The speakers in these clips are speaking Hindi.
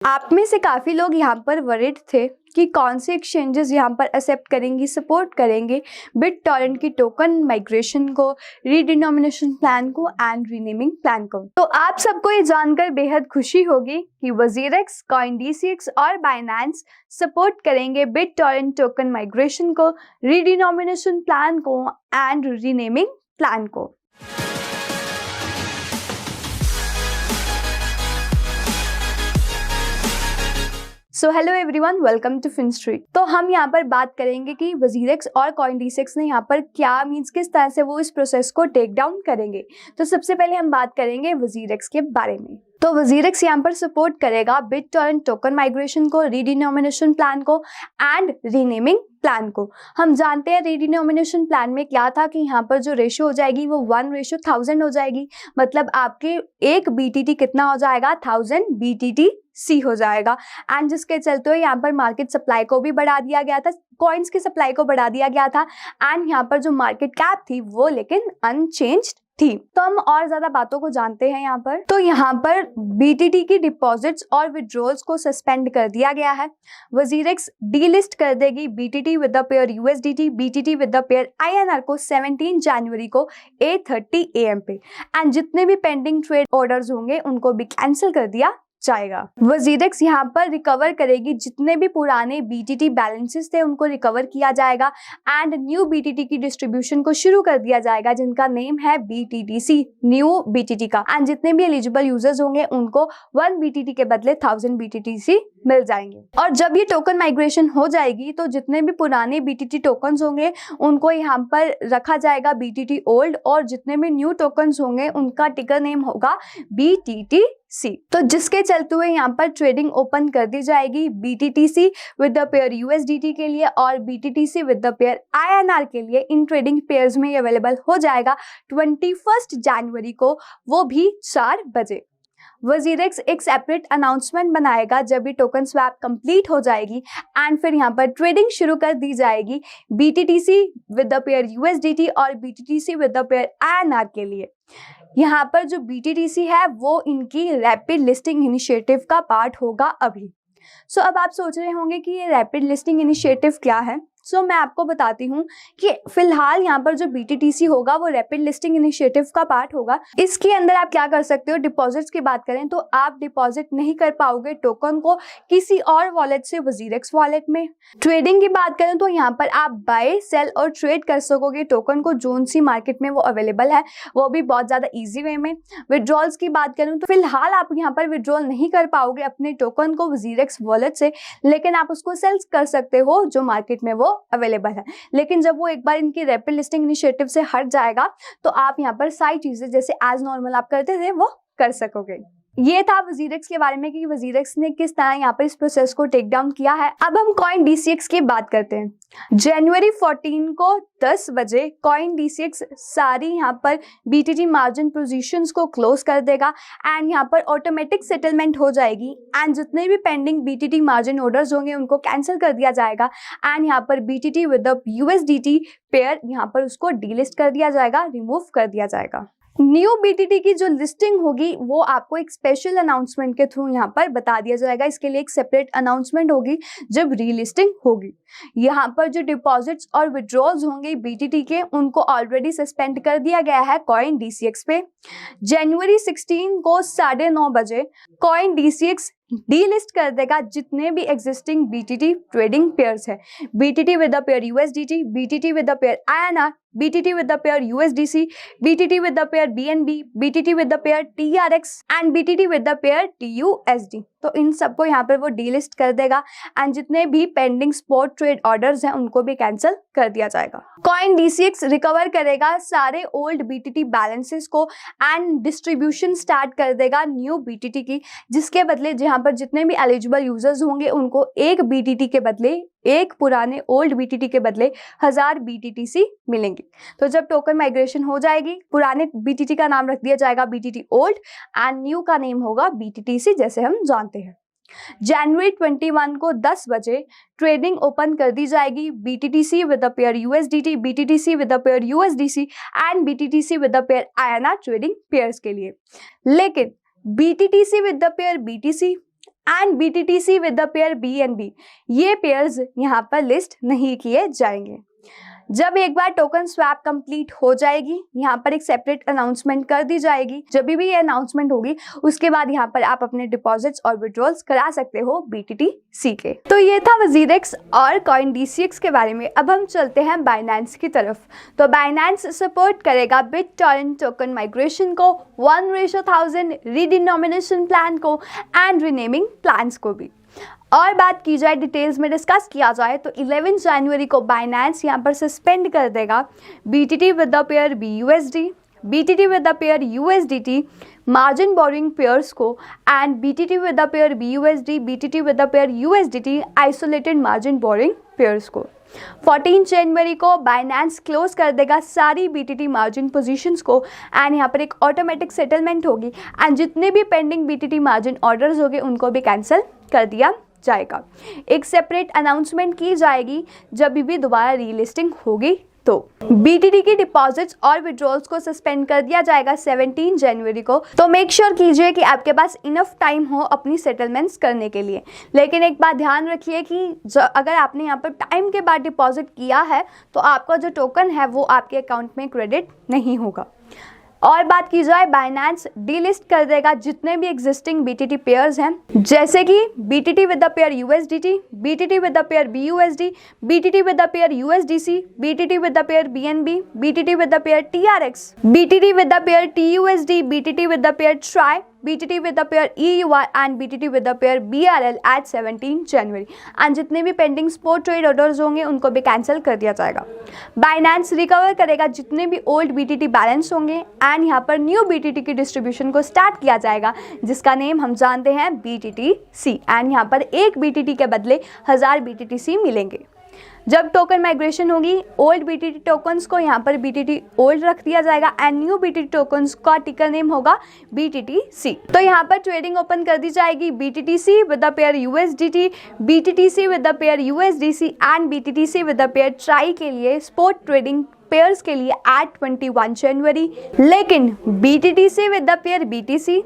आप में से काफ़ी लोग यहाँ पर वरिड थे कि कौन से एक्सचेंजेस यहाँ पर एक्सेप्ट करेंगी, सपोर्ट करेंगे बिटटॉरेंट की टोकन माइग्रेशन को, रीडिनोमिनेशन प्लान को एंड रीनेमिंग प्लान को। तो आप सबको ये जानकर बेहद खुशी होगी कि WazirX, CoinDCX और बाइनेंस सपोर्ट करेंगे बिटटॉरेंट टोकन माइग्रेशन को, रीडिनोमिनेशन प्लान को एंड रीनेमिंग प्लान को। So hello everyone, welcome to FinStreet. तो हम यहाँ पर बात करेंगे कि WazirX और CoinDCX ने यहाँ पर क्या मीन्स किस तरह से वो इस प्रोसेस को टेक डाउन करेंगे। तो सबसे पहले हम बात करेंगे WazirX के बारे में। तो WazirX यहाँ पर सपोर्ट करेगा बिटटॉरेंट टोकन माइग्रेशन को, रीडिनोमिनेशन प्लान को एंड रीनेमिंग प्लान को। हम जानते हैं रीडिनोमिनेशन प्लान में क्या था कि यहाँ पर जो रेशो हो जाएगी वो 1:1000 हो जाएगी। मतलब आपके एक BTT कितना हो जाएगा, 1000 BTTC हो जाएगा। एंड जिसके चलते हुए यहाँ पर मार्केट सप्लाई को भी बढ़ा दिया गया था, कॉइन्स की सप्लाई को बढ़ा दिया गया था एंड यहाँ पर जो मार्केट कैप थी वो लेकिन अनचेंज्ड थी। तो हम और ज्यादा बातों को जानते हैं यहाँ पर। तो यहाँ पर BTT की डिपॉजिट्स और विड्रॉल्स को सस्पेंड कर दिया गया है। WazirX डीलिस्ट कर देगी BTT with the pair USDT, BTT with the pair INR को 17 जनवरी को 8:30 AM पे। एंड जितने भी पेंडिंग ट्रेड ऑर्डर्स होंगे उनको भी कैंसिल कर दिया जाएगा। WazirX यहाँ पर रिकवर करेगी जितने भी पुराने BTT बैलेंसेस थे उनको रिकवर किया जाएगा एंड न्यू BTT की डिस्ट्रीब्यूशन को शुरू कर दिया जाएगा जिनका नेम है BTTC, न्यू BTT का। एंड जितने भी एलिजिबल यूजर्स होंगे उनको 1 BTT के बदले 1000 BTTC मिल जाएंगे। और जब ये टोकन माइग्रेशन हो जाएगी तो जितने भी पुराने BTT टोकन्स होंगे उनको यहाँ पर रखा जाएगा BTT ओल्ड, और जितने भी न्यू टोकन्स होंगे उनका टिकर नेम होगा BTTC। तो जिसके चलते हुए यहाँ पर ट्रेडिंग ओपन कर दी जाएगी BTTC with the pair USDT के लिए और BTTC with the pair INR के लिए। इन ट्रेडिंग पेयर्स में अवेलेबल हो जाएगा 21 जनवरी को, वो भी 4 बजे। WazirX एक सेपरेट अनाउंसमेंट बनाएगा जब ये टोकन स्वैप कंप्लीट हो जाएगी एंड फिर यहाँ पर ट्रेडिंग शुरू कर दी जाएगी BTTC with the pair USDT और BTTC with the pair INR के लिए। यहाँ पर जो BTTC है वो इनकी रैपिड लिस्टिंग इनिशिएटिव का पार्ट होगा अभी। सो अब आप सोच रहे होंगे कि ये रैपिड लिस्टिंग इनिशिएटिव क्या है। सो मैं आपको बताती हूँ कि फिलहाल यहाँ पर जो BTTC होगा वो रैपिड लिस्टिंग इनिशिएटिव का पार्ट होगा। इसके अंदर आप क्या कर सकते हो, डिपॉजिट्स की बात करें तो आप डिपॉजिट नहीं कर पाओगे टोकन को किसी और वॉलेट से WazirX वॉलेट में। ट्रेडिंग की बात करें तो यहाँ पर आप बाय, सेल और ट्रेड कर सकोगे टोकन को जोन सी मार्केट में वो अवेलेबल है, वो भी बहुत ज़्यादा ईजी वे में। विड्रॉल्स की बात करूँ तो फिलहाल आप यहाँ पर विड्रॉल नहीं कर पाओगे अपने टोकन को WazirX वॉलेट से, लेकिन आप उसको सेल कर सकते हो जो मार्केट में वो अवेलेबल है। लेकिन जब वो एक बार इनकी रैपिड लिस्टिंग इनिशिएटिव से हट जाएगा तो आप यहाँ पर सारी चीजें जैसे एज नॉर्मल आप करते थे वो कर सकोगे। ये था WazirX के बारे में कि WazirX ने किस तरह यहाँ पर इस प्रोसेस को टेक डाउन किया है। अब हम CoinDCX की बात करते हैं। जनवरी 14 को 10 बजे CoinDCX सारी यहाँ पर BTT मार्जिन पोजीशंस को क्लोज कर देगा एंड यहाँ पर ऑटोमेटिक सेटलमेंट हो जाएगी एंड जितने भी पेंडिंग BTT मार्जिन ऑर्डर्स होंगे उनको कैंसिल कर दिया जाएगा एंड यहाँ पर BTT with the USDT pair यहाँ पर उसको डीलिस्ट कर दिया जाएगा, रिमूव कर दिया जाएगा। न्यू BTT की जो लिस्टिंग होगी वो आपको एक स्पेशल अनाउंसमेंट के थ्रू यहाँ पर बता दिया जाएगा। इसके लिए एक सेपरेट अनाउंसमेंट होगी जब रीलिस्टिंग होगी। यहाँ पर जो डिपॉजिट्स और विड्रॉल्स होंगे BTT के उनको ऑलरेडी सस्पेंड कर दिया गया है CoinDCX पे। जनवरी 16 को 9:30 बजे CoinDCX डीलिस्ट कर देगा जितने भी एग्जिस्टिंग BTT ट्रेडिंग पेयर्स है, BTT with the pair USDT, BTT with the pair INR, BTT with the pair USDC, BTT with the pair BNB, BTT with the pair TRX and BTT with the pair TUSD। तो इन सबको यहाँ पर वो डीलिस्ट कर देगा एंड जितने भी पेंडिंग स्पॉट ट्रेड ऑर्डर्स हैं उनको भी कैंसिल कर दिया जाएगा। CoinDCX रिकवर करेगा सारे ओल्ड BTT बैलेंसेस को एंड डिस्ट्रीब्यूशन स्टार्ट कर देगा न्यू BTT की, जिसके बदले जहाँ पर जितने भी एलिजिबल यूजर्स होंगे उनको एक BTT के बदले, एक पुराने ओल्ड BTT के बदले 1000 BTTC मिलेंगे। तो जब टोकन माइग्रेशन हो जाएगी पुराने BTT का नाम रख दिया जाएगा BTT ओल्ड एंड न्यू का नेम होगा BTTC जैसे हम जानते हैं। जनवरी 21 को 10 बजे ट्रेडिंग ओपन कर दी जाएगी BTTC with the pair USDT, BTTC with the pair USDC and BTTC with the pair INR trading pairs के लिए। लेकिन BTTC with the pair BTC and BTTC with the pair BNB, ये पेयर्स यहाँ पर लिस्ट नहीं किए जाएंगे। जब एक बार टोकन स्वैप कंप्लीट हो जाएगी, यहाँ पर एक सेपरेट अनाउंसमेंट कर दी जाएगी। जब भी ये अनाउंसमेंट होगी उसके बाद यहाँ पर आप अपने डिपॉजिट्स और विड्रॉल्स करा सकते हो BTTC के। तो ये था WazirX और CoinDCX के बारे में। अब हम चलते हैं बाइनेंस की तरफ। तो बाइनेंस सपोर्ट करेगा BitTorrent टोकन माइग्रेशन को, 1:1000 रीडिनोमिनेशन प्लान को एंड रीनेमिंग प्लान्स को भी। और बात की जाए डिटेल्स में डिस्कस किया जाए तो 11 जनवरी को बाइनेंस यहाँ पर सस्पेंड कर देगा BTT with the pair BUSD, BTT with the pair USDT margin borrowing pairs को and BTT with the pair BUSD, BTT with the pair USDT isolated margin borrowing pairs को। 14 जनवरी को बाइनेंस क्लोज कर देगा सारी BTT मार्जिन पोजीशंस को एंड यहाँ पर एक ऑटोमेटिक सेटलमेंट होगी एंड जितने भी पेंडिंग BTT मार्जिन ऑर्डर्स होंगे उनको भी कैंसिल कर दिया जाएगा। एक सेपरेट अनाउंसमेंट की जाएगी जब भी दोबारा रीलिस्टिंग होगी। तो BTT की डिपॉजिट्स और विड्रॉल्स को सस्पेंड कर दिया जाएगा 17 जनवरी को। तो मेक श्योर कीजिए कि आपके पास इनफ टाइम हो अपनी सेटलमेंट्स करने के लिए। लेकिन एक बात ध्यान रखिए कि अगर आपने यहाँ पर टाइम के बाद डिपॉजिट किया है तो आपका जो टोकन है वो आपके अकाउंट में क्रेडिट नहीं होगा। और बात की जाए बाइनेंस डीलिस्ट कर देगा जितने भी एग्जिस्टिंग BTT पेयर्स हैं, जैसे कि BTT with the pair USDT, BTT with the pair BUSD, BTT with the pair USDC, BTT with the pair BNB, BTT with the pair TRX, BTT with the pair TUSD, BTT with the pair TRY, BTT with the pair EUR and BTT with the pair BRL at 17 January and जितने भी पेंडिंग स्पॉट ट्रेड ऑर्डर्स होंगे उनको भी कैंसिल कर दिया जाएगा। बाइनेंस रिकवर करेगा जितने भी ओल्ड BTT बैलेंस होंगे एंड यहाँ पर न्यू BTT की डिस्ट्रीब्यूशन को स्टार्ट किया जाएगा जिसका नेम हम जानते हैं BTTC एंड यहाँ पर एक BTT के बदले 1000 BTTC मिलेंगे। जब टोकन माइग्रेशन होगी ओल्ड BTT टोकन्स को यहाँ पर BTT ओल्ड रख दिया जाएगा एंड न्यू BTT टोकन्स का टिकर नेम होगा BTTC। तो यहाँ पर ट्रेडिंग ओपन कर दी जाएगी BTTC with the pair USDT, BTTC with the pair USDC and BTTC with the pair TRY के लिए स्पॉट ट्रेडिंग पेयर्स के लिए एट 21 जनवरी। लेकिन BTTC with the pair BTC,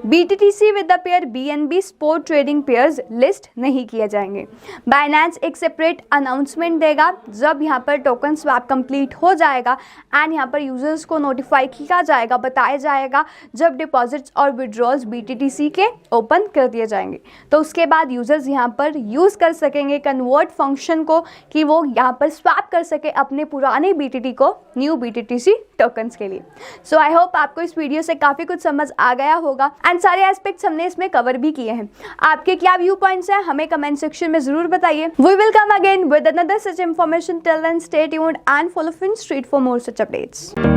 BTTC with the pair BNB spot trading pairs list नहीं किए जाएंगे। बाइनेंस एक सेपरेट अनाउंसमेंट देगा जब यहाँ पर टोकन स्वैप कंप्लीट हो जाएगा एंड यहाँ पर यूजर्स को नोटिफाई किया जाएगा, बताया जाएगा जब डिपॉजिट्स और विड्रॉल्स BTTC के ओपन कर दिए जाएंगे। तो उसके बाद यूजर्स यहाँ पर यूज़ कर सकेंगे कन्वर्ट फंक्शन को कि वो यहाँ पर स्वैप कर सके अपने पुराने BTT को न्यू BTTC टोकन्स के लिए। सो आई होप आपको इस वीडियो से काफी कुछ समझ आ गया होगा एंड सारे एस्पेक्ट्स हमने इसमें कवर भी किए हैं। आपके क्या व्यू पॉइंट्स हैं हमें कमेंट सेक्शन में जरूर बताइए। We will come again with another such information. Till then stay tuned and follow FinStreet for more such updates.